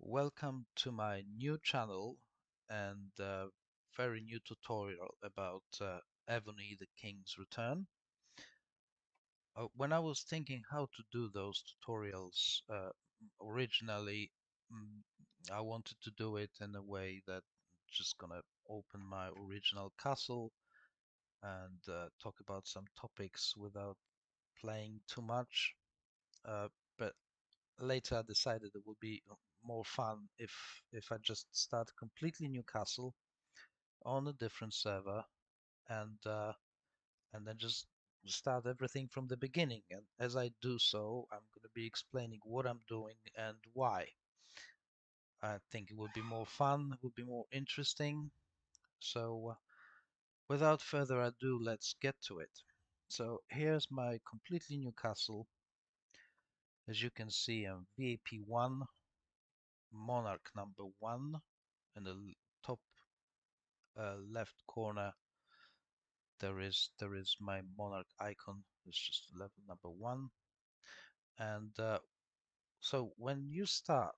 Welcome to my new channel and very new tutorial about Evony the King's Return. When I was thinking how to do those tutorials originally, mm, I wanted to do it in a way that just gonna open my original castle and talk about some topics without playing too much. But later I decided it would be more fun if I just start a completely new castle on a different server and uh, and then just start everything from the beginning. And as I do so, I'm going to be explaining what I'm doing and why. I think it would be more fun, it would be more interesting. So without further ado, let's get to it. So here's my completely new castle. As you can see, I'm VAP 1, Monarch number 1, in the top left corner there is my monarch icon. It's just level number 1. And so when you start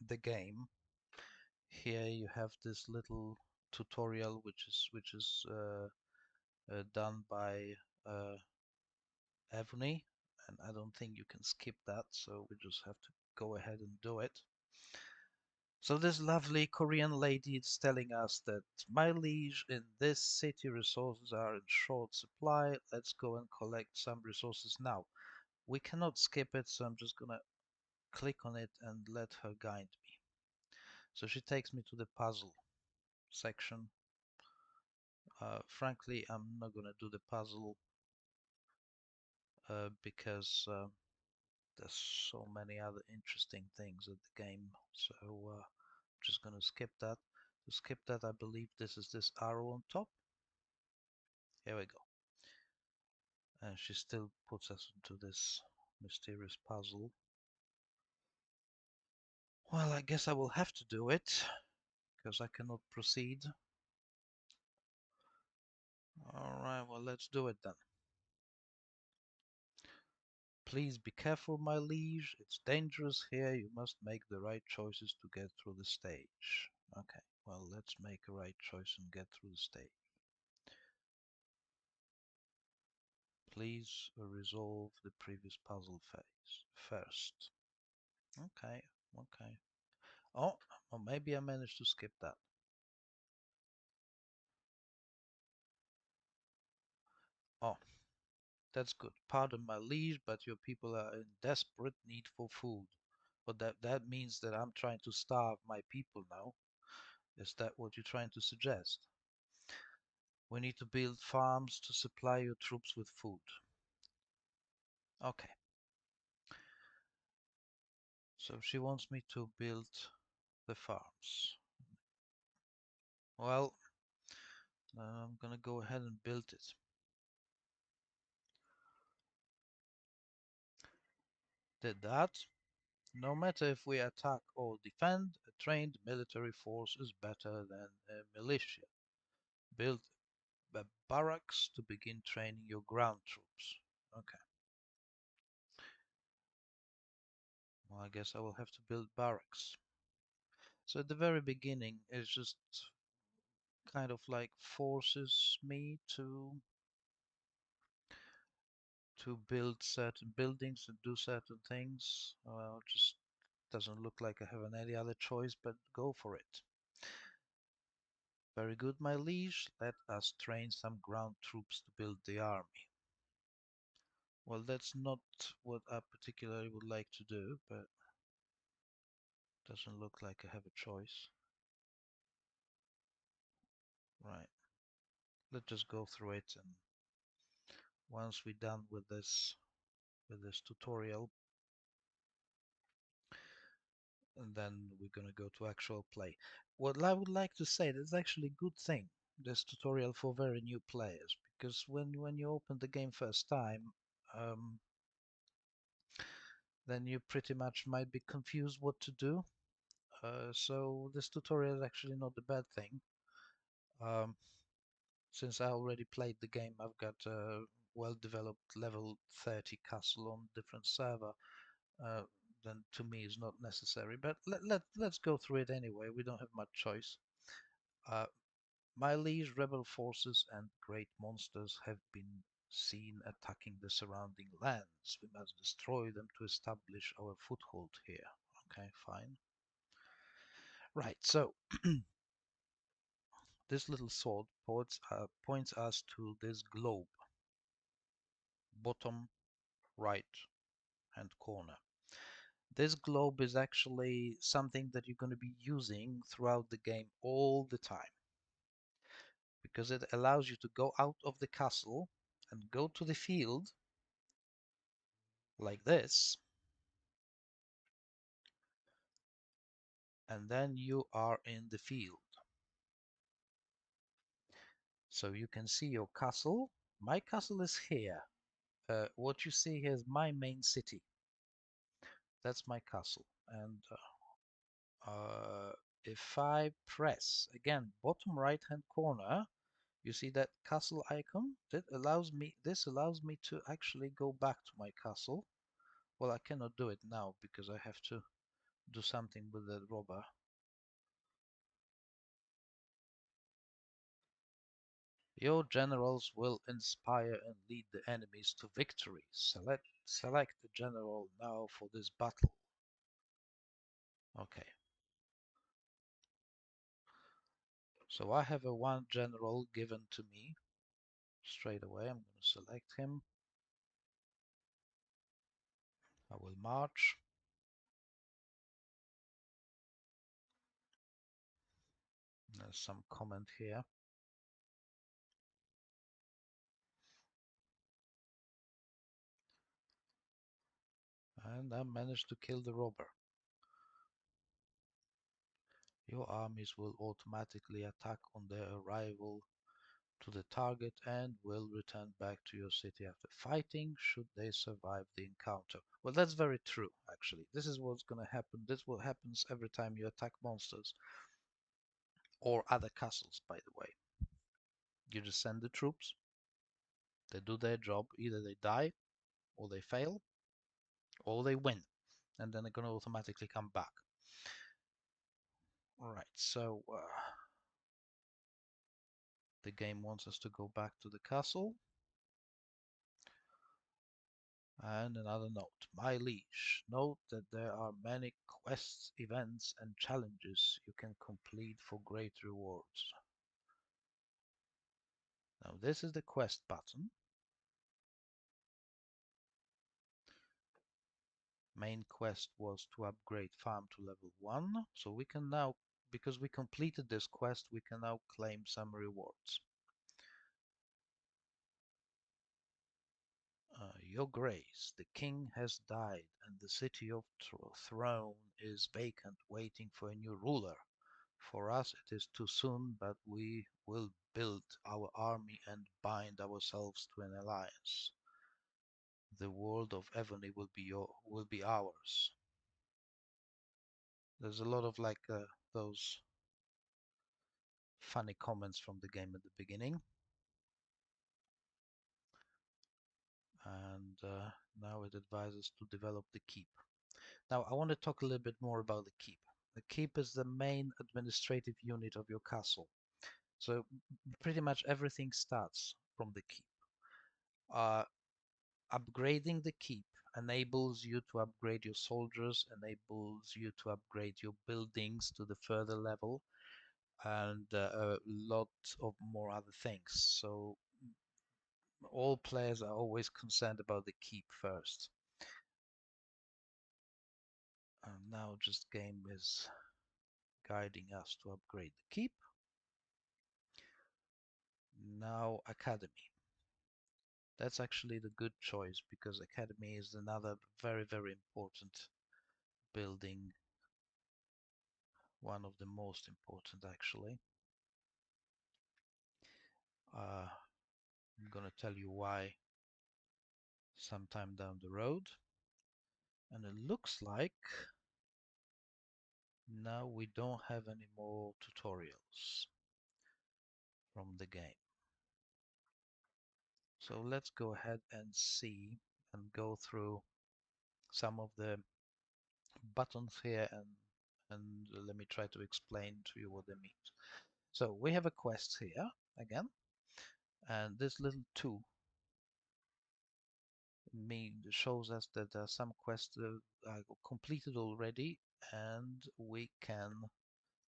the game, here you have this little tutorial which is done by uh, Evony, and I don't think you can skip that, so we just have to go ahead and do it. So this lovely Korean lady is telling us that, my liege, in this city resources are in short supply. Let's go and collect some resources now. We cannot skip it, so I'm just gonna click on it and let her guide me. So she takes me to the puzzle section. Frankly, I'm not gonna do the puzzle because there's so many other interesting things at the game. So I'm just gonna skip that. To skip that, I believe this is this arrow on top. Here we go. And she still puts us into this mysterious puzzle. Well, I guess I will have to do it because I cannot proceed. Alright, well, let's do it then. Please be careful, my liege. It's dangerous here. You must make the right choices to get through the stage. Okay, well, let's make a right choice and get through the stage. Please resolve the previous puzzle phase first. Okay, okay. Oh, or maybe I managed to skip that. Oh, that's good. Pardon, my liege, but your people are in desperate need for food. But that means that I'm trying to starve my people now. Is that what you're trying to suggest? We need to build farms to supply your troops with food. Okay. So she wants me to build the farms. Well, I'm gonna go ahead and build it. Did that. No matter if we attack or defend, a trained military force is better than a militia. Build a barracks to begin training your ground troops. Okay. Well, I guess I will have to build barracks. So at the very beginning, it's just kind of like forces me to build certain buildings and do certain things. Well, just doesn't look like I have any other choice but go for it. Very good, my liege. Let us train some ground troops to build the army. Well, that's not what I particularly would like to do, but doesn't look like I have a choice. Right. Let's just go through it, and once we're done with this tutorial, and then we're gonna go to actual play. What I would like to say, that's actually a good thing, this tutorial for very new players, because when you open the game first time, um, then you pretty much might be confused what to do. So this tutorial is actually not a bad thing. Um, since I already played the game, I've got a well-developed level 30 castle on different server. Uh, then to me is not necessary. But let's go through it anyway. We don't have much choice. Uh, My liege, rebel forces and great monsters have been seen attacking the surrounding lands. We must destroy them to establish our foothold here. Okay, fine. Right, so this little sword points us to this globe, bottom right hand corner. This globe is actually something that you're going to be using throughout the game all the time, because it allows you to go out of the castle and go to the field like this, and then you are in the field. So you can see your castle. My castle is here. What you see here is my main city. That's my castle. And if I press again bottom right hand corner, you see that castle icon? This allows me to actually go back to my castle. Well, I cannot do it now because I have to do something with the robber. Your generals will inspire and lead the enemies to victory. Select the general now for this battle. Okay. So I have a one general given to me straight away. I'm going to select him. I will march. There's some comment here. And I managed to kill the robber. Your armies will automatically attack on their arrival to the target and will return back to your city after fighting should they survive the encounter. Well, that's very true, actually. This is what's going to happen. This what happens every time you attack monsters or other castles, by the way. You just send the troops, they do their job, either they die or they fail or they win, and then they're going to automatically come back. All right, so the game wants us to go back to the castle. And another note, my liege, note that there are many quests, events and challenges you can complete for great rewards. Now this is the quest button. Main quest was to upgrade farm to level 1, so we can now, because we completed this quest, we can now claim some rewards. Your Grace, the king has died and the city of Throne is vacant, waiting for a new ruler. For us it is too soon, but we will build our army and bind ourselves to an alliance. The world of Evony will be ours. There's a lot of those funny comments from the game at the beginning. And now it advises to develop the keep. Now I want to talk a little bit more about the keep. The keep is the main administrative unit of your castle. So pretty much everything starts from the keep. Uh, Upgrading the keep enables you to upgrade your soldiers, enables you to upgrade your buildings to the further level, and a lot of more other things. So all players are always concerned about the keep first. And now just game is guiding us to upgrade the keep. Now Academy. That's actually the good choice because Academy is another very, very important building. One of the most important actually. I'm gonna tell you why sometime down the road. And it looks like now we don't have any more tutorials from the game. So let's go ahead and see and go through some of the buttons here, and let me try to explain to you what they mean. So we have a quest here again, and this little 2 shows us that there are some quests are completed already, and we can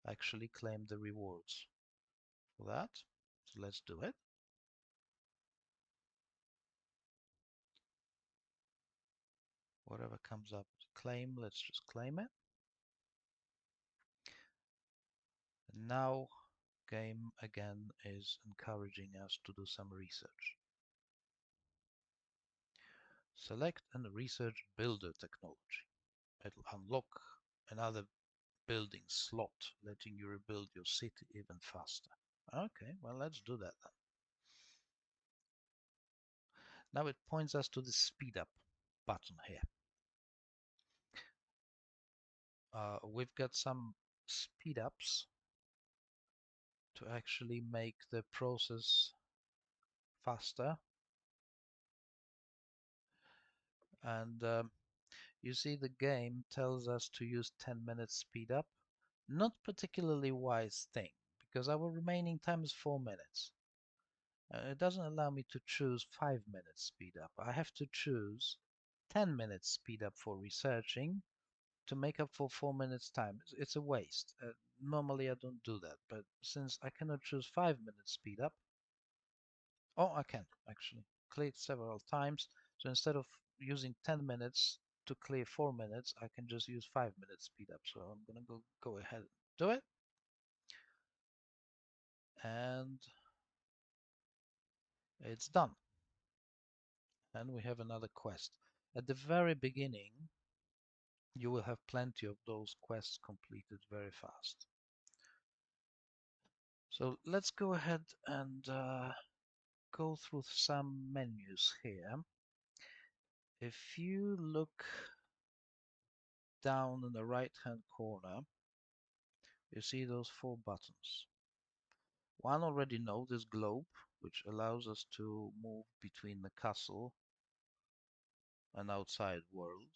actually claim the rewards for that. So let's do it. Whatever comes up to claim, let's just claim it. And now game again is encouraging us to do some research. Select and research builder technology. It'll unlock another building slot, letting you rebuild your city even faster. Okay, well, let's do that then. Now it points us to the speed up button here. We've got some speed ups to actually make the process faster. And you see the game tells us to use 10 minutes speed up. Not particularly wise thing, because our remaining time is 4 minutes. It doesn't allow me to choose 5 minutes speed up. I have to choose 10 minutes speed up for researching to make up for 4 minutes time. It's a waste. Normally I don't do that, but since I cannot choose 5 minutes speed up, oh, I can actually clear it several times. So instead of using 10 minutes to clear 4 minutes, I can just use 5 minutes speed up. So I'm gonna go ahead and do it. And it's done. And we have another quest. At the very beginning, you will have plenty of those quests completed very fast. So let's go ahead and go through some menus here. If you look down in the right hand corner, you see those 4 buttons. One already knows this globe, which allows us to move between the castle and outside world.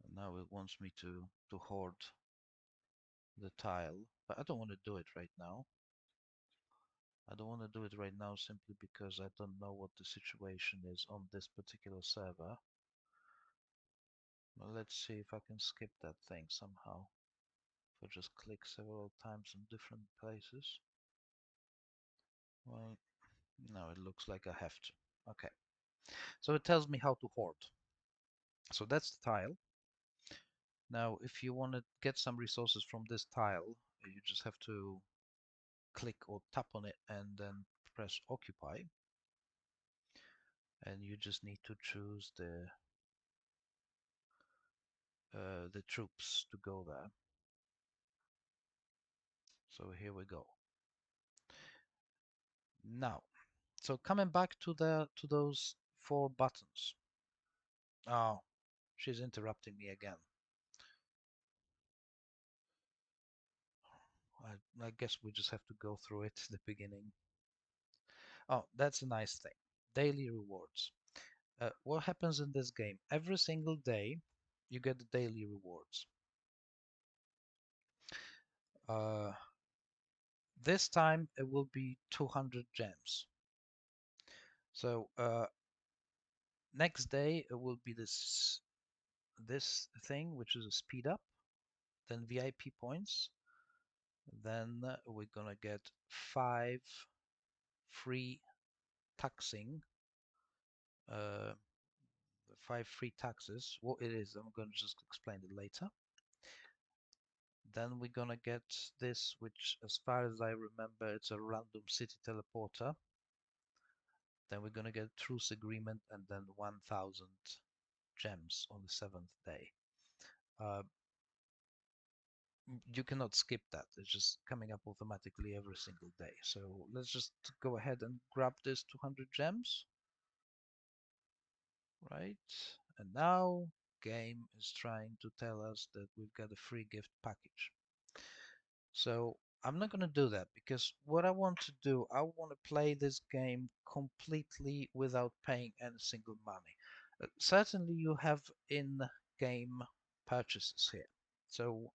And now it wants me to hoard the tile, but I don't want to do it right now. I don't want to do it right now simply because I don't know what the situation is on this particular server. Well, let's see if I can skip that thing somehow. If I just click several times in different places. Well, no, it looks like I have to. Okay. So it tells me how to hoard. So that's the tile. Now, if you want to get some resources from this tile, you just have to click or tap on it and then press occupy. And you just need to choose the troops to go there. So here we go. Now, so coming back to those 4 buttons. Oh, she's interrupting me again. I guess we just have to go through it at the beginning. Oh, that's a nice thing. Daily rewards. What happens in this game? Every single day, you get the daily rewards. Uh, this time it will be 200 gems. So next day it will be this thing, which is a speed up, then VIP points. Then we're gonna get 5 free taxing, uh, 5 free taxes. What it is, I'm gonna just explain it later. Then we're gonna get this, which as far as I remember, it's a random city teleporter. Then we're gonna get truce agreement and then 1000 gems on the 7th day. Uh, you cannot skip that. It's just coming up automatically every single day. So let's just go ahead and grab this 200 gems. Right? And now game is trying to tell us that we've got a free gift package. So I'm not going to do that because what I want to do, I want to play this game completely without paying any single money. Certainly, you have in-game purchases here. So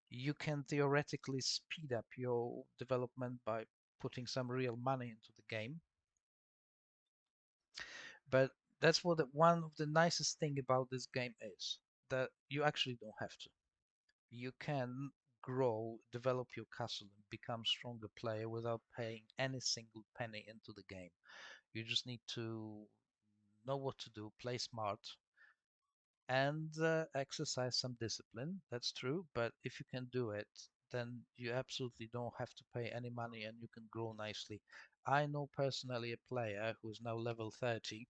you can theoretically speed up your development by putting some real money into the game. But that's what one of the nicest thing about this game is, that you actually don't have to. You can grow, develop your castle, and become stronger player without paying any single penny into the game. You just need to know what to do, play smart, and exercise some discipline. That's true, but if you can do it, then you absolutely don't have to pay any money and you can grow nicely. I know personally a player who is now level 30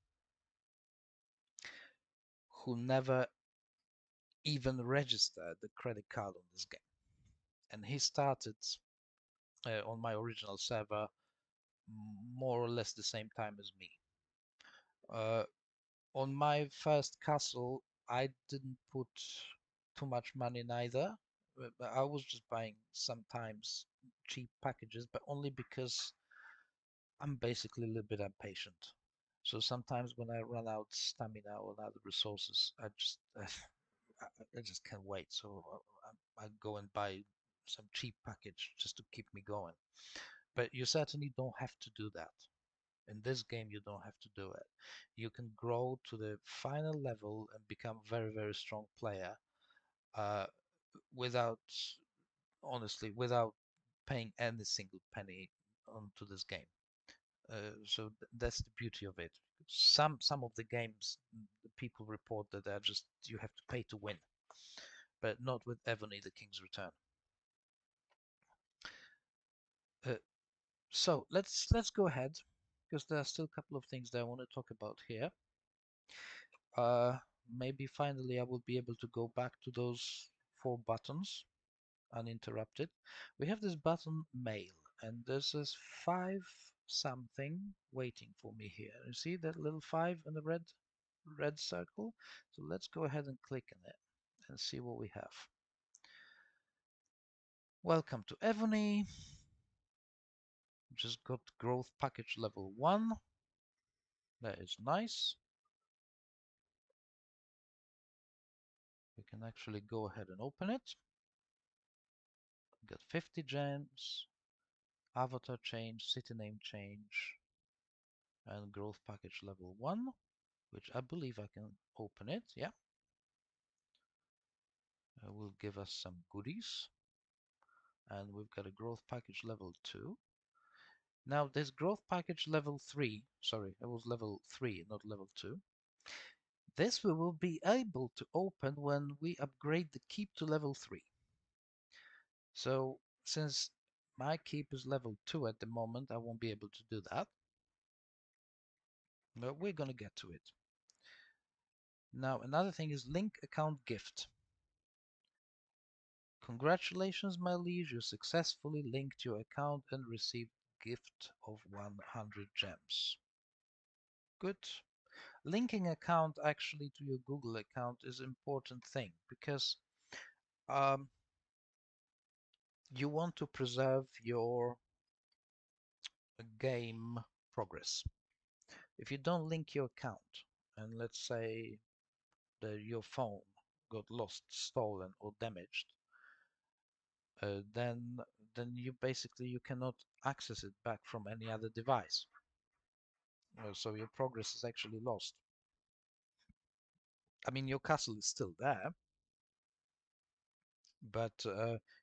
who never even registered the credit card on this game. And he started on my original server more or less the same time as me. Uh, on my first castle, I didn't put too much money neither. But I was just buying sometimes cheap packages, but only because I'm basically a little bit impatient. So sometimes when I run out stamina or other resources, I just can't wait. So I go and buy some cheap package just to keep me going. But you certainly don't have to do that. In this game, you don't have to do it. You can grow to the final level and become very, very strong player uh, without, honestly, without paying any single penny onto this game. So that's the beauty of it. Some of the games, the people report that they're just you have to pay to win, but not with Evony, the King's Return. Uh, so let's go ahead because there are still a couple of things that I want to talk about here. Uh, Maybe finally I will be able to go back to those four buttons uninterrupted. We have this button mail, and there's this five something waiting for me here. You see that little five in the red circle? So let's go ahead and click on it and see what we have. Welcome to Evony. Just got growth package level 1. That is nice. We can actually go ahead and open it. Got 50 gems, avatar change, city name change, and growth package level 1, which I believe I can open it. Yeah. It will give us some goodies. And we've got a growth package level 2. Now this growth package level 3, sorry, it was level 3, not level 2. This we will be able to open when we upgrade the keep to level 3. So since my keep is level 2 at the moment, I won't be able to do that. But we're going to get to it. Now another thing is link account gift. Congratulations, my liege, you successfully linked your account and received gift of 100 gems. Good. Linking account actually to your Google account is an important thing because um, you want to preserve your game progress. If you don't link your account, and let's say that your phone got lost, stolen, or damaged, then you cannot access it back from any other device. So your progress is actually lost. I mean, your castle is still there, but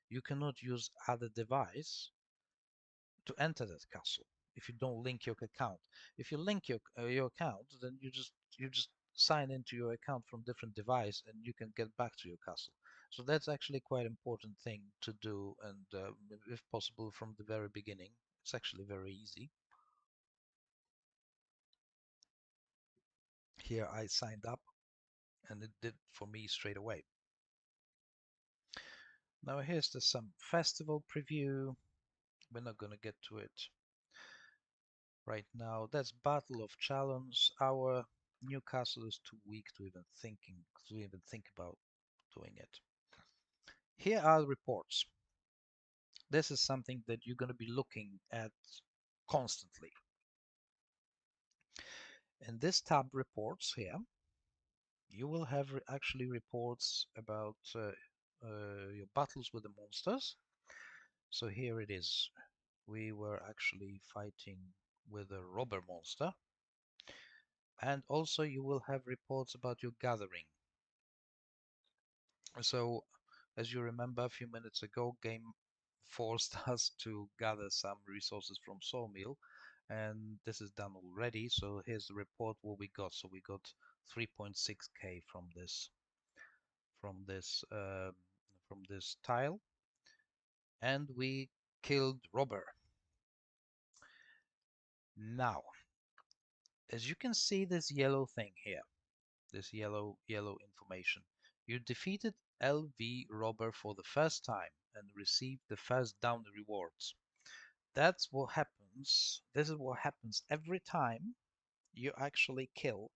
you cannot use other device to enter that castle if you don't link your account. If you link your account, then you just sign into your account from different device and you can get back to your castle. So that's actually quite important thing to do, and if possible from the very beginning. It's actually very easy. Here I signed up and it did for me straight away. Now here's some festival preview. We're not going to get to it right now. That's Battle of Challenge. Our Newcastle is too weak to even think about doing it. Here are the reports. This is something that you're going to be looking at constantly. In this tab reports here, you will have actually reports about your battles with the monsters. So here it is. We were actually fighting with a robber monster. And also you will have reports about your gathering. So as you remember a few minutes ago, game forced us to gather some resources from Sawmill, and this is done already. So here's the report what we got. So we got 3.6k from this from this tile, and we killed robber. Now, as you can see, this yellow thing here, this yellow information, you defeated LV robber for the first time and received the first down rewards. That's what happens. This is what happens every time you actually kill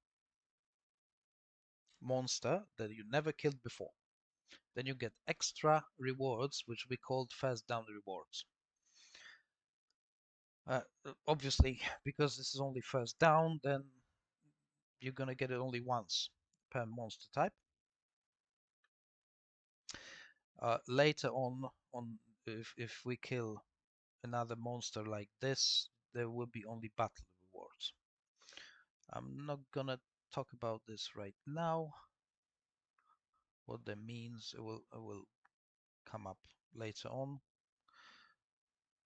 monster that you never killed before. Then you get extra rewards, which we called first down rewards. Obviously, because this is only first down, then you're gonna get it only once per monster type. Later on, if we kill another monster like this, there will be only battle rewards. I'm not gonna talk about this right now. What that means, it will come up later on.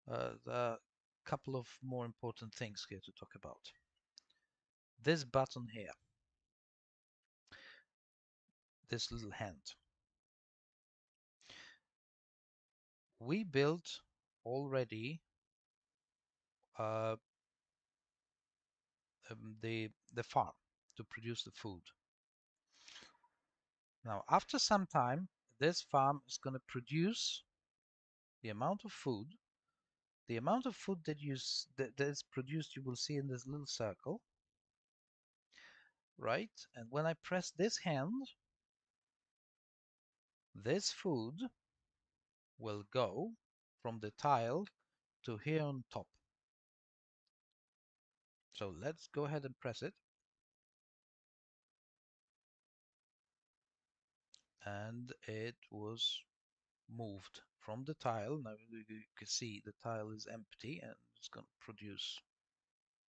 There are a couple of more important things here to talk about. This button here, this little hand. We built already uh, the farm to produce the food. Now, after some time, this farm is going to produce the amount of food. The amount of food that that is produced, you will see in this little circle, right? And when I press this hand, this food will go from the tile to here on top. So let's go ahead and press it. And it was moved from the tile. Now you can see the tile is empty and it's going to produce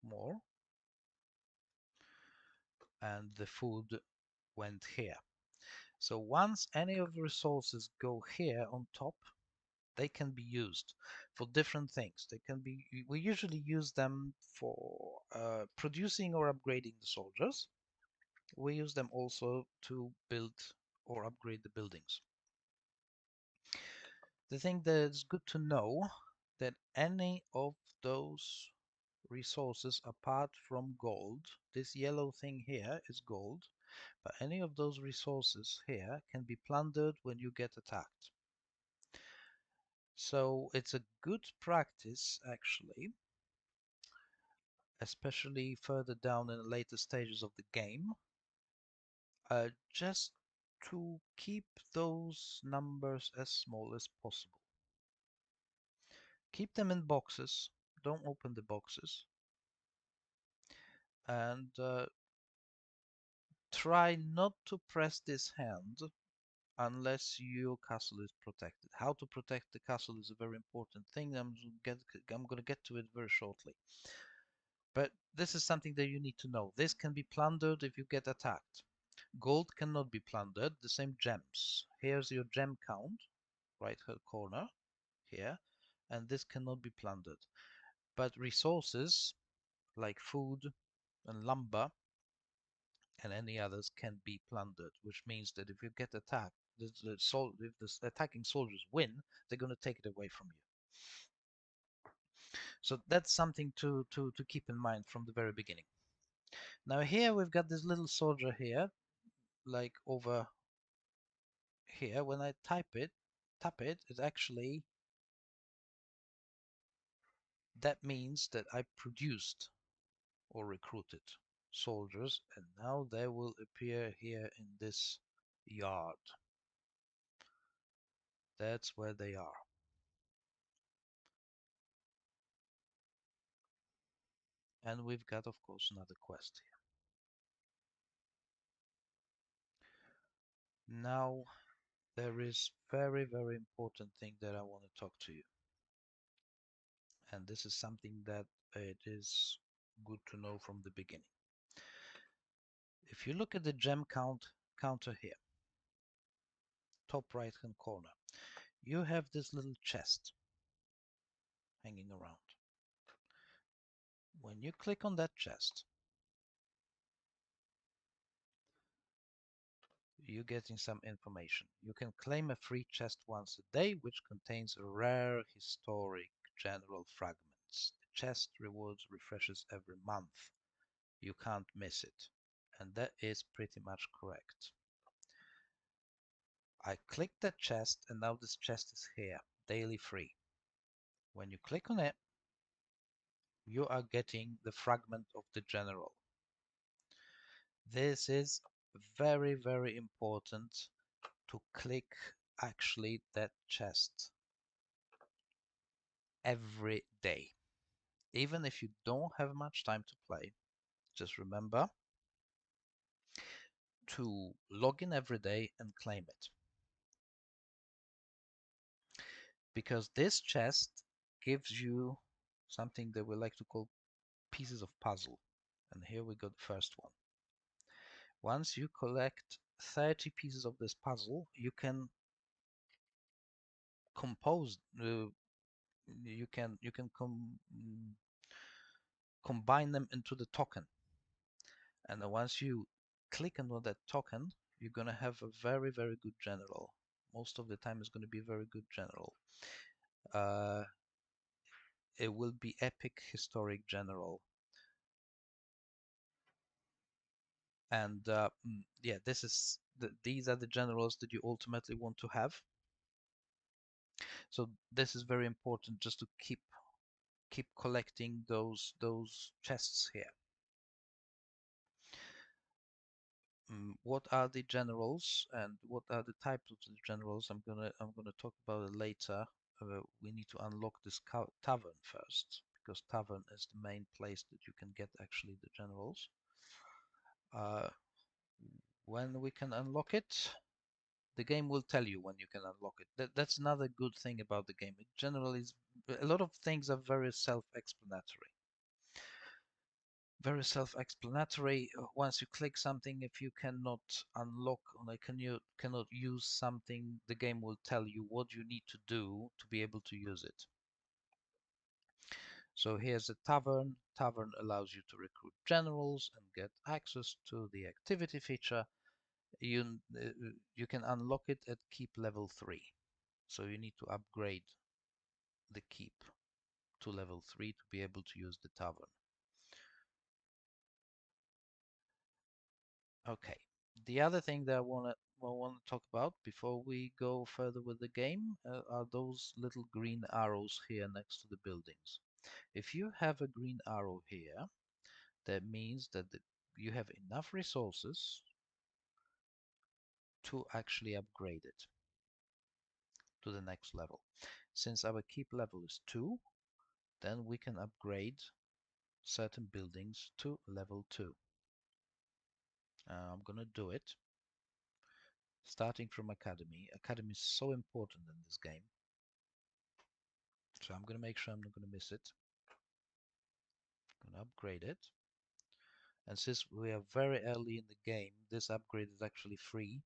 more. And the food went here. So once any of the resources go here on top, they can be used for different things. They can be, we usually use them for producing or upgrading the soldiers. We use them also to build or upgrade the buildings. The thing that is good to know that any of those resources apart from gold, this yellow thing here is gold, but any of those resources here can be plundered when you get attacked. So it's a good practice actually, especially further down in the later stages of the game, just to keep those numbers as small as possible. Keep them in boxes, don't open the boxes, and try not to press this hand unless your castle is protected. How to protect the castle is a very important thing. I'm going to get to it very shortly. But this is something that you need to know. This can be plundered if you get attacked. Gold cannot be plundered. The same gems. Here's your gem count, right hand corner here, and this cannot be plundered. But resources like food and lumber and any others can be plundered, which means that if you get attacked, if the attacking soldiers win, they're going to take it away from you. So that's something to keep in mind from the very beginning. Now here we've got this little soldier here, like over here. When I tap it, it actually, that means that I produced or recruited soldiers, and now they will appear here in this yard. That's where they are. And we've got, of course, another quest here. Now, there is very, very important thing that I want to talk to you. And this is something that it is good to know from the beginning. If you look at the gem counter here, top right hand corner, you have this little chest hanging around. When you click on that chest, you're getting some information. You can claim a free chest once a day, which contains rare historic general fragments. The chest rewards refreshes every month. You can't miss it. And that is pretty much correct. I clicked that chest, and now this chest is here, daily free. When you click on it, you are getting the fragment of the general. This is very, very important to click actually that chest every day. Even if you don't have much time to play, just remember to log in every day and claim it. Because this chest gives you something that we like to call pieces of puzzle. And here we go, the first one. Once you collect 30 pieces of this puzzle, you can compose combine them into the token. And then once you click on that token, you're going to have a very, very good general. Most of the time it's going to be a very good general. It will be epic historic general. And yeah, these are the generals that you ultimately want to have. So this is very important, just to keep collecting those chests here. What are the generals and what are the types of the generals? I'm gonna talk about it later. We need to unlock this tavern first, because tavern is the main place that you can get actually the generals. When we can unlock it, the game will tell you when you can unlock it. That's another good thing about the game. It generally is, a lot of things are very self-explanatory. Very self-explanatory. Once you click something, if you cannot unlock or cannot use something, the game will tell you what you need to do to be able to use it. So here's a tavern. Tavern allows you to recruit generals and get access to the activity feature. You can unlock it at keep level 3. So you need to upgrade the keep to level 3 to be able to use the tavern. Okay, the other thing that I want to talk about before we go further with the game are those little green arrows here next to the buildings. If you have a green arrow here, that means that you have enough resources to actually upgrade it to the next level. Since our keep level is 2, then we can upgrade certain buildings to level 2. I'm gonna do it starting from Academy. Academy is so important in this game. So I'm going to make sure I'm not going to miss it. I'm going to upgrade it. And since we are very early in the game, this upgrade is actually free,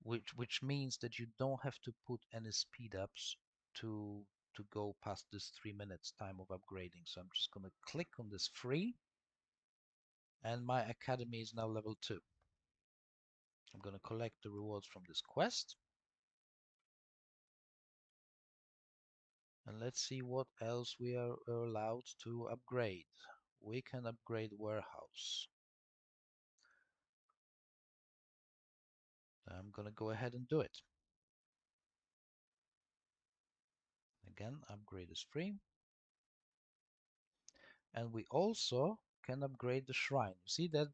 which means that you don't have to put any speed ups to go past this 3 minutes time of upgrading. So I'm just going to click on this free, and my Academy is now level 2. I'm going to collect the rewards from this quest. And let's see what else we are allowed to upgrade. We can upgrade warehouse. I'm going to go ahead and do it. Again, upgrade is free. And we also can upgrade the shrine. You see that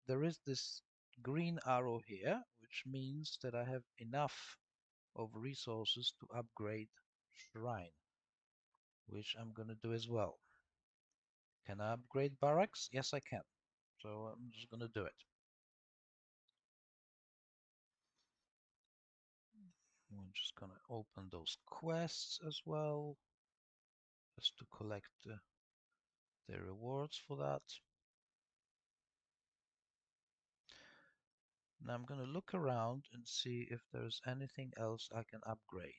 there is this green arrow here, which means that I have enough of resources to upgrade shrine, which I'm going to do as well. Can I upgrade Barracks? Yes, I can. So I'm just gonna do it. We're just gonna open those quests as well, just to collect the rewards for that. Now I'm gonna look around and see if there's anything else I can upgrade.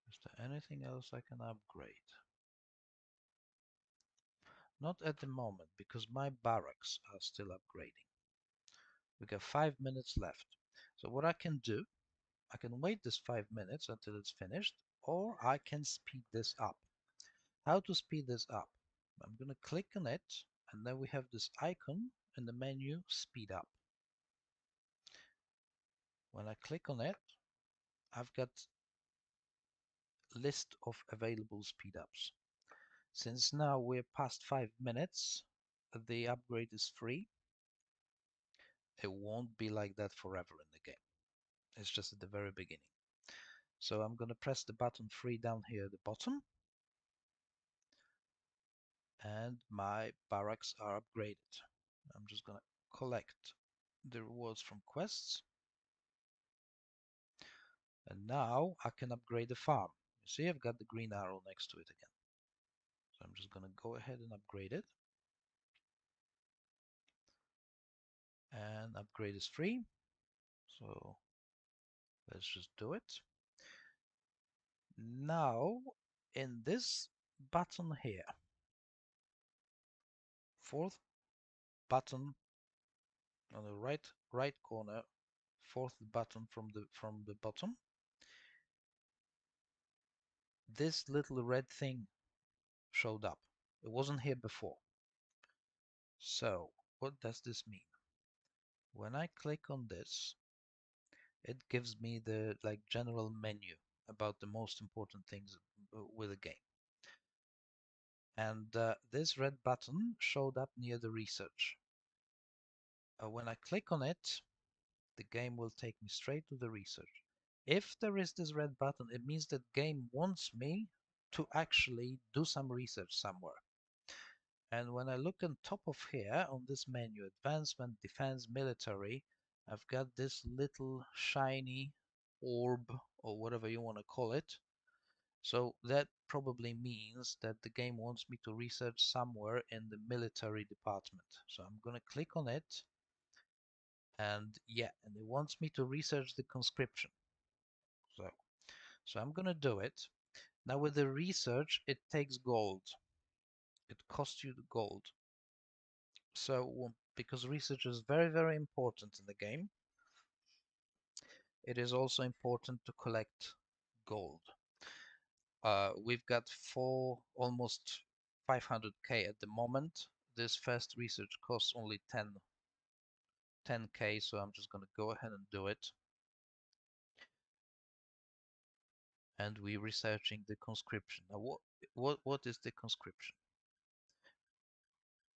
Is there anything else I can upgrade? Not at the moment, because my barracks are still upgrading. We got 5 minutes left. So what I can do, I can wait this 5 minutes until it's finished, or I can speed this up. How to speed this up? I'm going to click on it, and then we have this icon in the menu, speed up. When I click on it, I've got list of available speed ups. Since now we're past 5 minutes, the upgrade is free. It won't be like that forever in the game. It's just at the very beginning. So I'm going to press the button free down here at the bottom, and my barracks are upgraded. I'm just going to collect the rewards from quests, and now I can upgrade the farm. You see, I've got the green arrow next to it again. So I'm just going to go ahead and upgrade it. And upgrade is free. So let's just do it. Now, in this button here, fourth button on the right corner, fourth button from the bottom, this little red thing showed up. It wasn't here before. So what does this mean? When I click on this, it gives me the general menu about the most important things with the game. And this red button showed up near the research. When I click on it, the game will take me straight to the research. If there is this red button, it means that game wants me to actually do some research somewhere. And when I look on top of here on this menu, advancement, defense, military, I've got this little shiny orb or whatever you want to call it. So that probably means that the game wants me to research somewhere in the military department. So I'm going to click on it, and yeah, and it wants me to research the conscription. So I'm going to do it. Now with the research, it takes gold. It costs you the gold. So because research is very, very important in the game, it is also important to collect gold. We've got almost 500k at the moment. This first research costs only 10k, so I'm just going to go ahead and do it. And we're researching the conscription. Now, what is the conscription?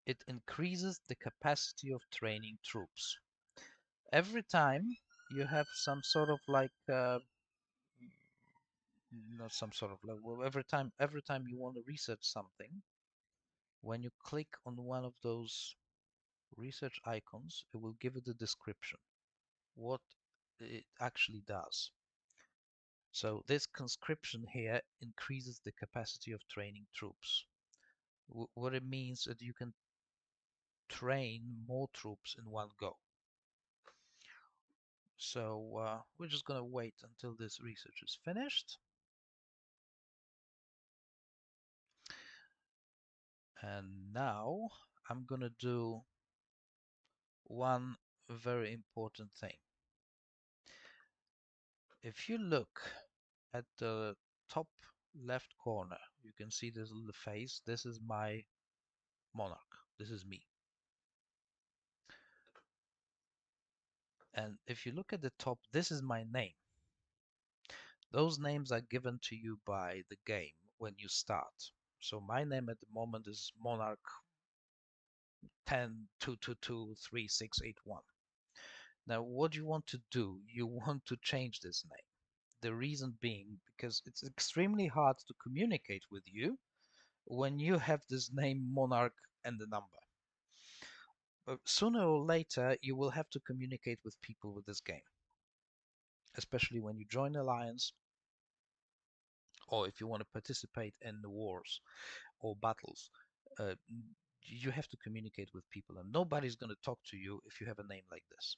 It increases the capacity of training troops. Every time you have some sort of not some sort of well, every time you want to research something, when you click on one of those research icons, it will give it a description, what it actually does. So this conscription here increases the capacity of training troops. What it means is that you can train more troops in one go. So we're just going to wait until this research is finished. And now I'm going to do one very important thing. If you look at the top left corner, you can see this little face. This is my monarch. This is me. And if you look at the top, this is my name. Those names are given to you by the game when you start. So my name at the moment is Monarch 10222361. Now, what you want to do, you want to change this name. The reason being because it's extremely hard to communicate with you when you have this name Monarch and the number. But sooner or later, you will have to communicate with people with this game, especially when you join alliance or if you want to participate in the wars or battles. Uh, you have to communicate with people, and nobody's going to talk to you if you have a name like this.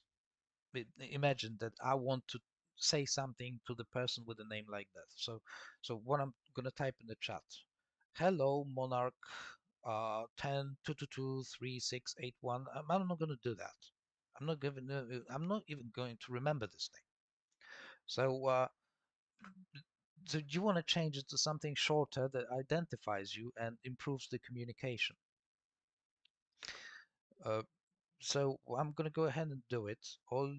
Imagine that I want to say something to the person with a name like that. So what I'm going to type in the chat: hello, Monarch 10 222 3681. I'm not going to do that. I'm not even going to remember this name. So you want to change it to something shorter that identifies you and improves the communication. Uh, so I'm going to go ahead and do it. All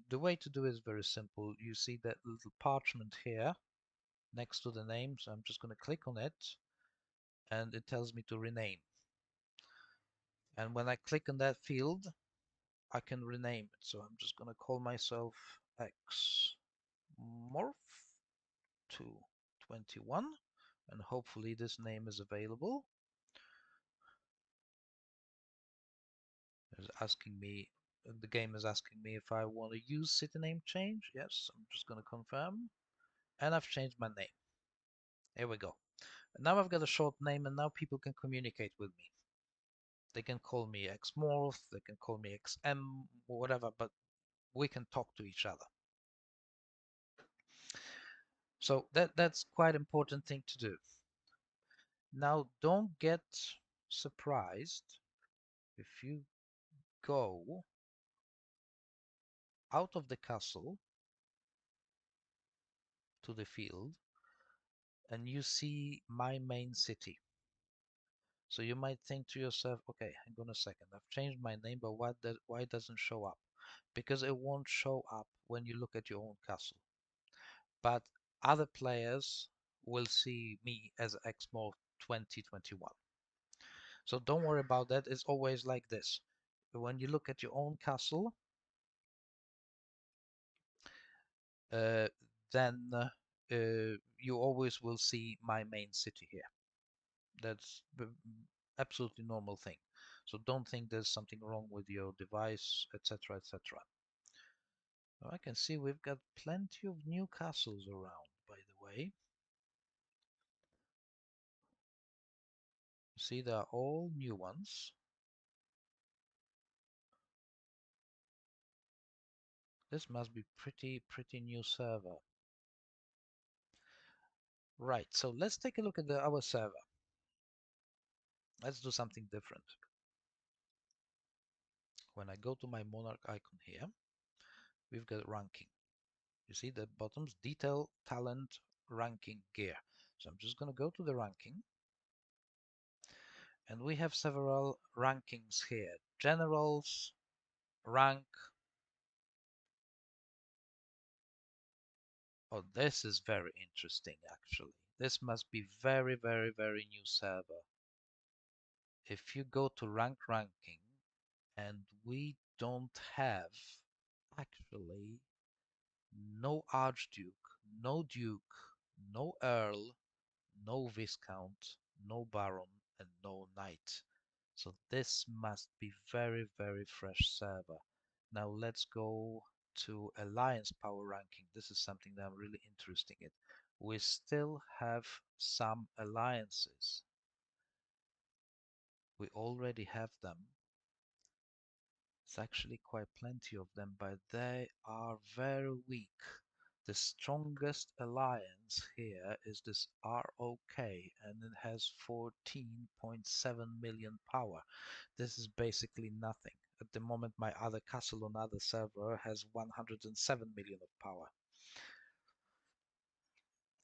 the way to do it is very simple. You see that little parchment here next to the name, so I'm just going to click on it, and it tells me to rename. And when I click on that field, I can rename it. So I'm just going to call myself X Morph 221, and hopefully this name is available. It's asking me, the game is asking me if I want to use city name change. Yes, I'm just going to confirm, and I've changed my name. Here we go. And now I've got a short name, and now people can communicate with me. They can call me Xmorph, they can call me XM, or whatever, but we can talk to each other. So that's quite important thing to do. Now, don't get surprised if you go out of the castle to the field and you see my main city. So you might think to yourself, okay, hang on a second, I've changed my name, but why it doesn't show up? Because it won't show up when you look at your own castle. But other players will see me as Xmorph 2021. So don't worry about that. It's always like this. When you look at your own castle, uh, then you always will see my main city here. That's absolutely normal thing. So don't think there's something wrong with your device, etc., etc. I can see we've got plenty of new castles around, by the way. See, they are all new ones. This must be pretty new server. Right, so let's take a look at our server. Let's do something different. When I go to my Monarch icon here, we've got ranking. You see the bottoms, detail, talent, ranking, gear. So I'm just going to go to the ranking. And we have several rankings here. Generals, rank. Oh, this is very interesting, actually. This must be very new server. If you go to ranking, and we don't have actually no Archduke, no Duke, no Earl, no Viscount, no Baron, and no Knight. So this must be very fresh server. Now let's go to Alliance Power Ranking. This is something that I'm really interested in. We still have some alliances. We already have them. It's actually quite plenty of them, but they are very weak. The strongest alliance here is this ROK, and it has 14.7 million power. This is basically nothing. At the moment, my other castle on other server has 107 million of power.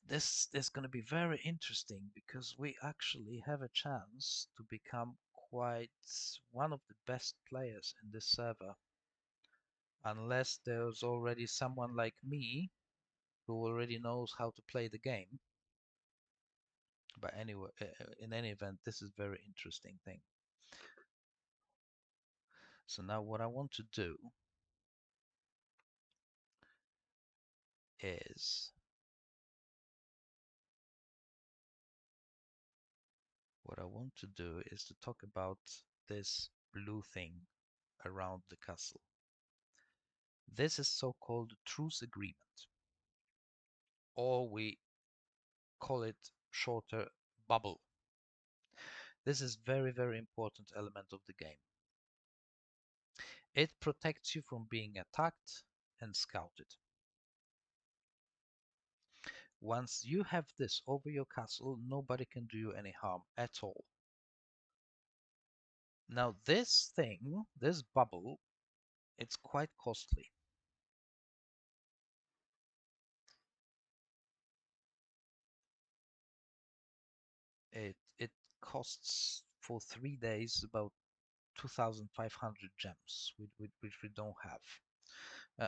This is going to be very interesting because we actually have a chance to become quite one of the best players in this server. Unless there's already someone like me who already knows how to play the game. But anyway, in any event, this is very interesting thing. So now what I want to do is what I want to do is to talk about this blue thing around the castle. This is so-called truce agreement, or we call it shorter bubble. This is very important element of the game. It protects you from being attacked and scouted. Once you have this over your castle, nobody can do you any harm at all. Now this thing, this bubble, it's quite costly. It costs for 3 days about 2,500 gems, which we don't have.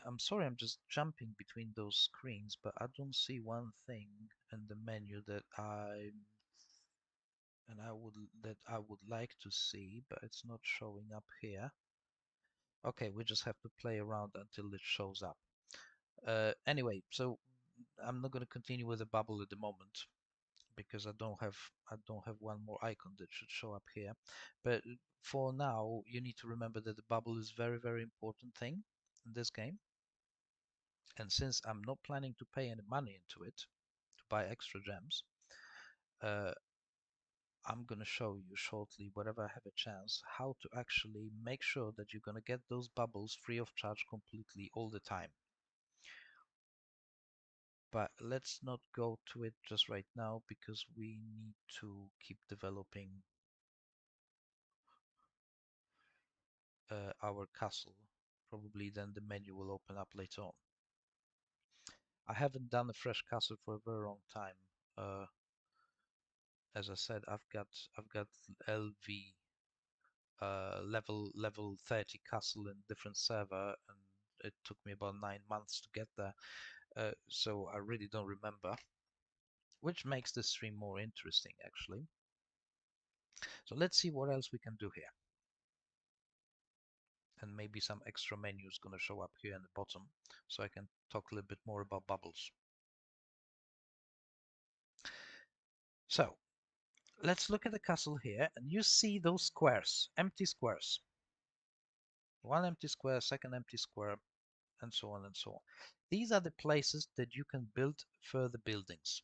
I'm sorry, I'm just jumping between those screens, but I don't see one thing in the menu that I would like to see, but it's not showing up here. Okay, we just have to play around until it shows up. Anyway, so I'm not going to continue with the bubble at the moment because I don't have one more icon that should show up here. But for now, you need to remember that the bubble is very important thing in this game. And since I'm not planning to pay any money into it to buy extra gems, uh, I'm going to show you shortly, whenever I have a chance, how to actually make sure that you're going to get those bubbles free of charge completely all the time. But let's not go to it just right now because we need to keep developing our castle. Probably then the menu will open up later on. I haven't done a fresh castle for a very long time. As I said, I've got LV level 30 castle in different server, and it took me about 9 months to get there. So I really don't remember, which makes this stream more interesting actually. So let's see what else we can do here. And maybe some extra menus gonna show up here in the bottom, so I can talk a little bit more about bubbles. So let's look at the castle here, and you see those squares, empty squares. One empty square, second empty square, and so on and so on. These are the places that you can build further buildings.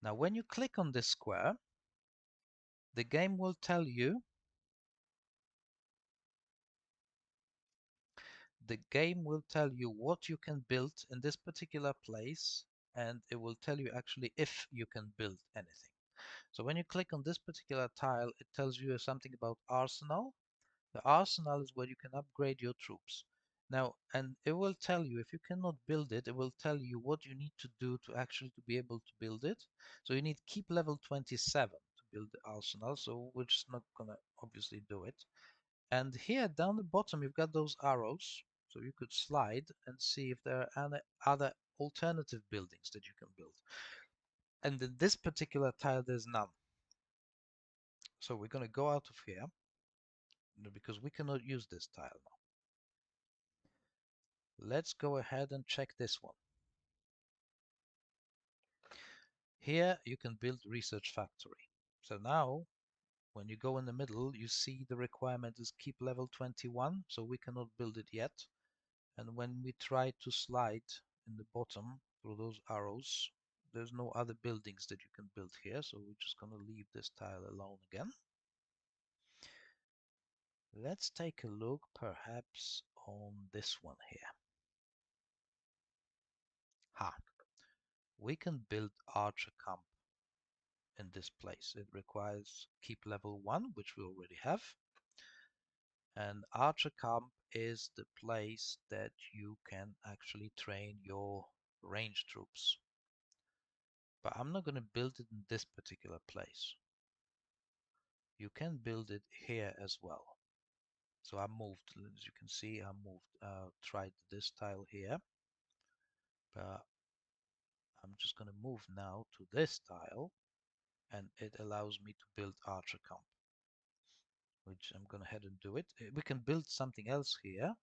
Now, when you click on this square, the game will tell you what you can build in this particular place, and it will tell you actually if you can build anything. So when you click on this particular tile, it tells you something about arsenal. The arsenal is where you can upgrade your troops. Now, and it will tell you if you cannot build it, it will tell you what you need to do to actually to be able to build it. So you need keep level 27 to build the arsenal. So we're just not gonna obviously do it. And here down the bottom, you've got those arrows. So you could slide and see if there are any other alternative buildings that you can build. And in this particular tile, there's none. So we're going to go out of here because we cannot use this tile now. Let's go ahead and check this one. Here you can build research factory. So now when you go in the middle, you see the requirement is keep level 21, so we cannot build it yet. And when we try to slide in the bottom through those arrows, there's no other buildings that you can build here, so we're just going to leave this tile alone again. Let's take a look perhaps on this one here. We can build archer camp in this place. It requires keep level 1, which we already have. And archer camp is the place that you can actually train your range troops. But I'm not going to build it in this particular place. You can build it here as well. So I moved, as you can see, tried this tile here. But I'm just going to move now to this tile, and it allows me to build archer camp, which I'm going to head and do it. We can build something else here,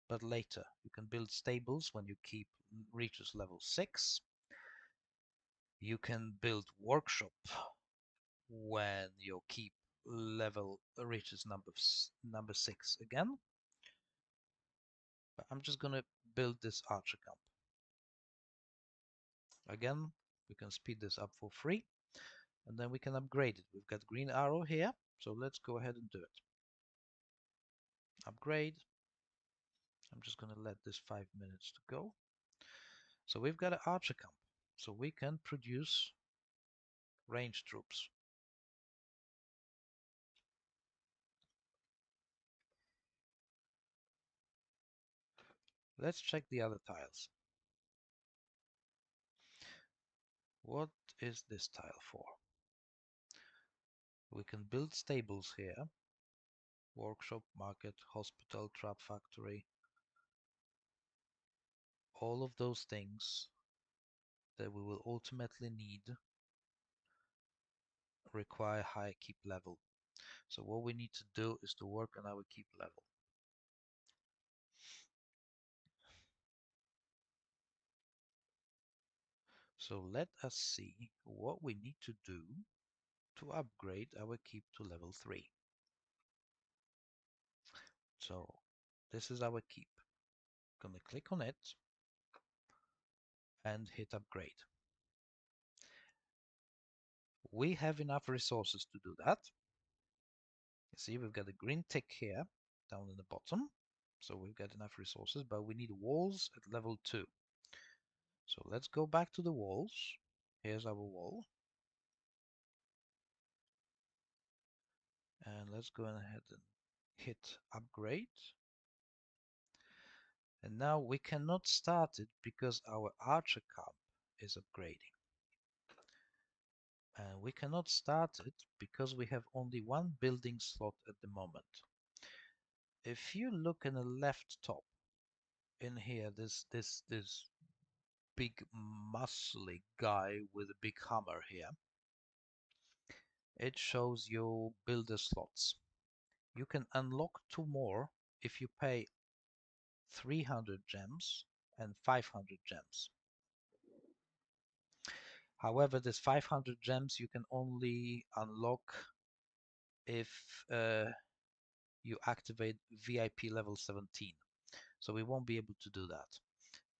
but later. You can build stables when your keep reaches level 6. You can build workshop when your keep level reaches number 6 again. But I'm just gonna build this archer camp. Again, we can speed this up for free, and then we can upgrade it. We've got green arrow here, so let's go ahead and do it. Upgrade. I'm just gonna let this 5 minutes to go. So we've got an archer camp, so we can produce range troops. Let's check the other tiles. What is this tile for? We can build stables here. Workshop, market, hospital, trap factory. All of those things that we will ultimately need require high keep level. So what we need to do is to work on our keep level. So let us see what we need to do to upgrade our keep to level 3. So this is our keep. Gonna click on it and hit upgrade. We have enough resources to do that. You see, we've got a green tick here down in the bottom. So we've got enough resources, but we need walls at level 2. So let's go back to the walls. Here's our wall. And let's go ahead and hit upgrade. And now we cannot start it because our archer camp is upgrading. And we cannot start it because we have only one building slot at the moment. If you look in the left top, in here, this big muscly guy with a big hammer here, it shows you builder slots. You can unlock 2 more if you pay 300 gems and 500 gems. However, this 500 gems you can only unlock if you activate VIP level 17. So we won't be able to do that.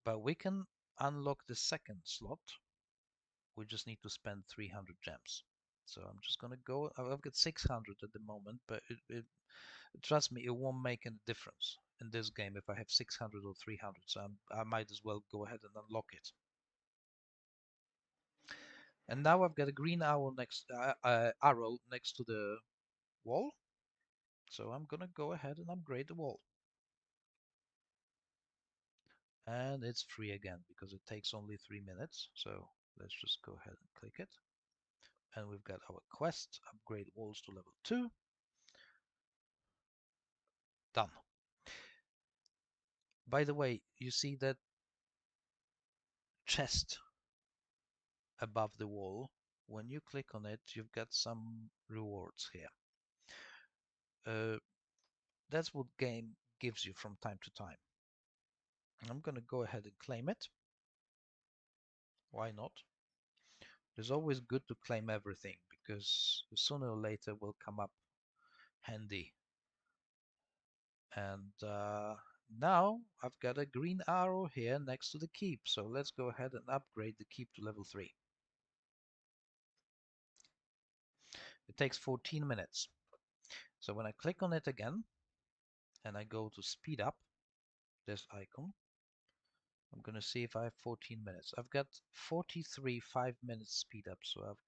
But we can unlock the second slot. We just need to spend 300 gems. So I'm just gonna go. I've got 600 at the moment, but trust me, it won't make any difference in this game if I have 600 or 300. So I might as well go ahead and unlock it. And now I've got a green arrow next to the wall. So I'm gonna go ahead and upgrade the wall. And it's free again because it takes only 3 minutes. So let's just go ahead and click it. And we've got our quest, upgrade walls to level 2. Done. By the way, you see that chest above the wall. When you click on it, you've got some rewards here. That's what game gives you from time to time. I'm going to go ahead and claim it. Why not? It's always good to claim everything because sooner or later will come up handy. And now I've got a green arrow here next to the keep. So let's go ahead and upgrade the keep to level 3. It takes 14 minutes. So when I click on it again and I go to speed up this icon, I'm going to see if I have 14 minutes. I've got 43 5-minute speed up, so I've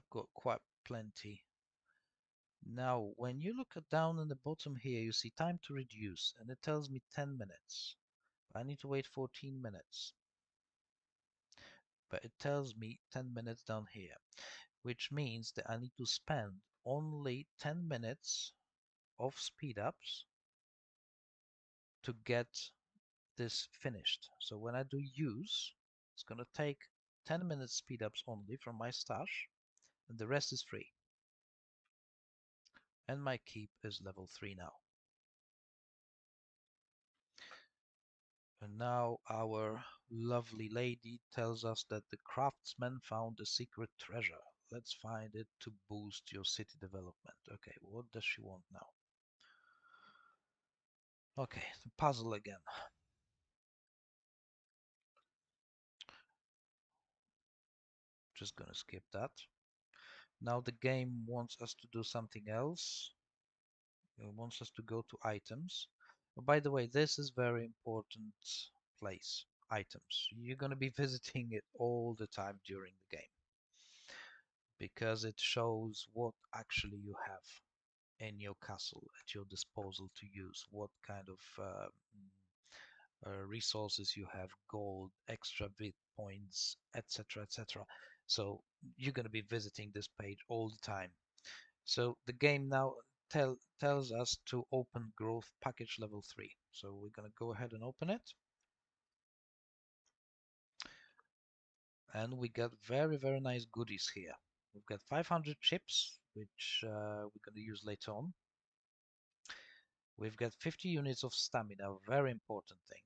got quite plenty. Now, when you look down in the bottom here, you see time to reduce, and it tells me 10 minutes. I need to wait 14 minutes. But it tells me 10 minutes down here, which means that I need to spend only 10 minutes of speed ups to get this finished. So when I do use, it's going to take 10 minutes speed ups only from my stash, and the rest is free. And my keep is level 3 now. And now our lovely lady tells us that the craftsman found a secret treasure. Let's find it to boost your city development. Okay, what does she want now? Okay, the puzzle again. Just gonna skip that. Now the game wants us to do something else. It wants us to go to items. Oh, by the way, this is very important place. Items. You're gonna be visiting it all the time during the game because it shows what actually you have in your castle at your disposal to use, what kind of resources you have, gold, extra bit points, etc., etc. So you're going to be visiting this page all the time. So the game now tells us to open growth package level 3. So we're going to go ahead and open it. And we got very, very nice goodies here. We've got 500 chips, which we're going to use later on. We've got 50 units of stamina, a very important thing.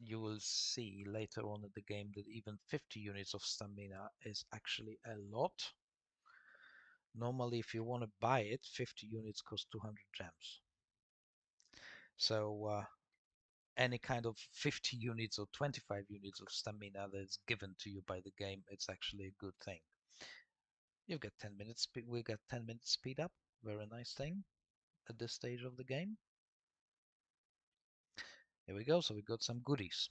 You will see later on in the game that even 50 units of stamina is actually a lot. Normally, if you want to buy it, 50 units cost 200 gems. So any kind of 50 units or 25 units of stamina that's given to you by the game, it's actually a good thing. You've got 10 minutes, we got 10 minutes speed up, very nice thing at this stage of the game. Here we go, so we got some goodies.